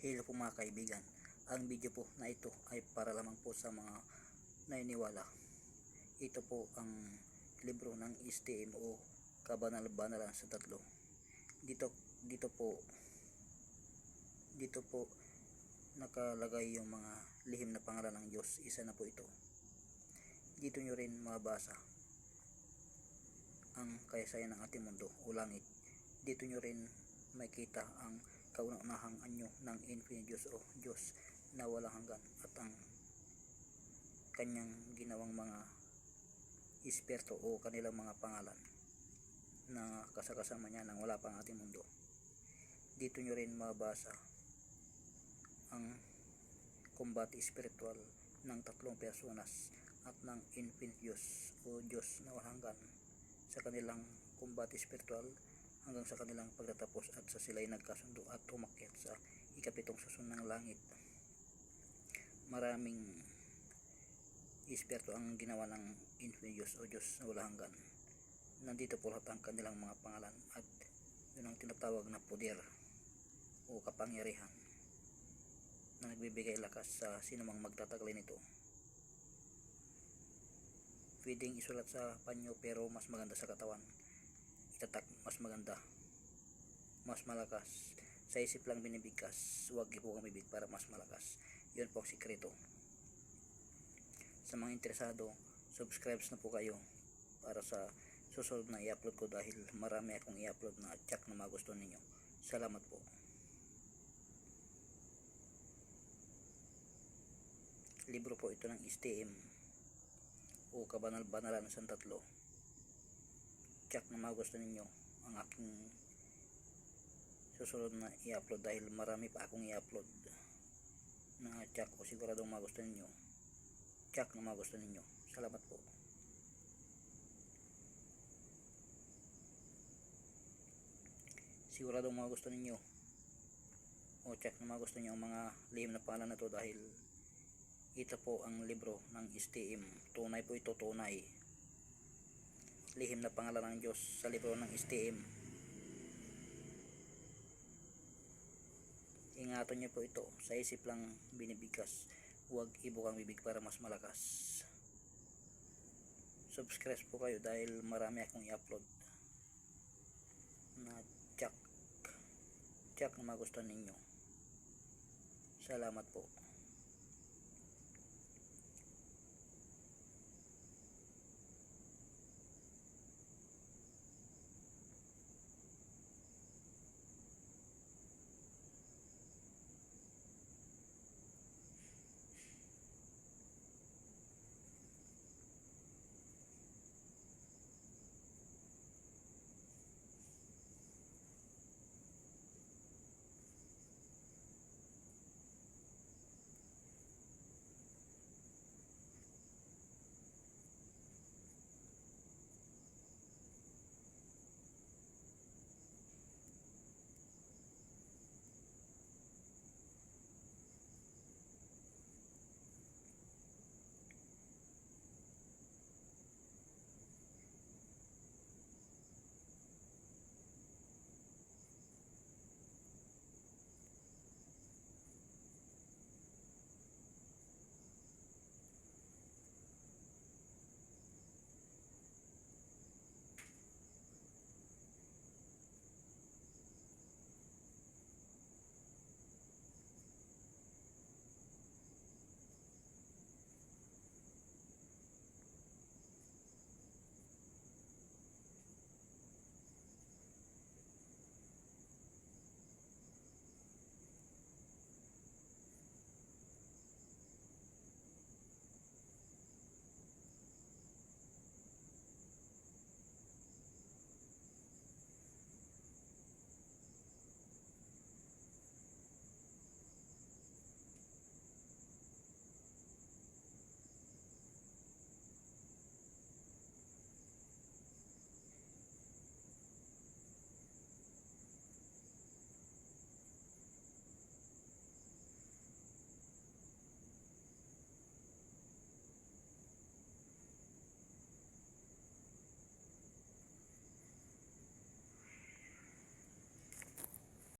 Hello po mga kaibigan, ang video po na ito ay para lamang po sa mga naniniwala. Ito po ang libro ng STM o Kabanal-Banalan sa Tatlo. Dito po nakalagay yung mga lihim na pangalan ng Diyos. Isa na po ito. Dito nyo rin mabasa ang kasaysayan ng ating mundo o langit. Dito nyo rin makita ang kauna-unahang anyo ng Infinite Diyos o Diyos na walang hanggan at ang kanyang ginawang mga espiritu o kanilang mga pangalan na kasakasama niya nang wala pang ating mundo. Dito nyo rin mabasa ang kumbate espiritual ng tatlong personas at ng Infinite Diyos o Diyos na walang hanggan sa kanilang kumbate espiritual hanggang sa kanilang pagtatapos at sa sila'y nagkasundo at umakyat sa ikapitong susun ng langit. Maraming espiritu ang ginawa ng Infinite Diyos o Diyos na walang hanggan. Nandito po lahat ang kanilang mga pangalan at yun ang tinatawag na poder o kapangyarihan na nagbibigay lakas sa sinumang magtataglay nito. Pwedeng isulat sa panyo pero mas maganda sa katawan. Itatak mas maganda, mas malakas. Sa isip lang binibigkas, huwag ipukang bibig para mas malakas. Yun po ang sikreto. Sa mga interesado, subscribe na po kayo para sa susunod na i-upload ko dahil marami akong i-upload na tsak na magustuhan ninyo. Salamat po. Libro po ito ng STM o Kabanal-Banalan sa Tatlo. Tsak na magustuhan ninyo ang aking susunod na i-upload dahil marami pa akong i-upload na tsak o siguradong magustuhan ninyo. Tsak na magustuhan ninyo. Salamat po. Siguradong magustuhan ninyo o tsak na magustuhan ninyo ang mga lihim na pangalan na to dahil ito po ang libro ng STM. Tunay po ito, tunay. Lihim na pangalan ng Diyos sa libro ng STM. Ingatan niyo po ito. Sa isip lang binibigkas. Huwag ibukang bibig para mas malakas. Subscribe po kayo dahil marami akong i-upload na tsak na magustuhan ninyo. Salamat po.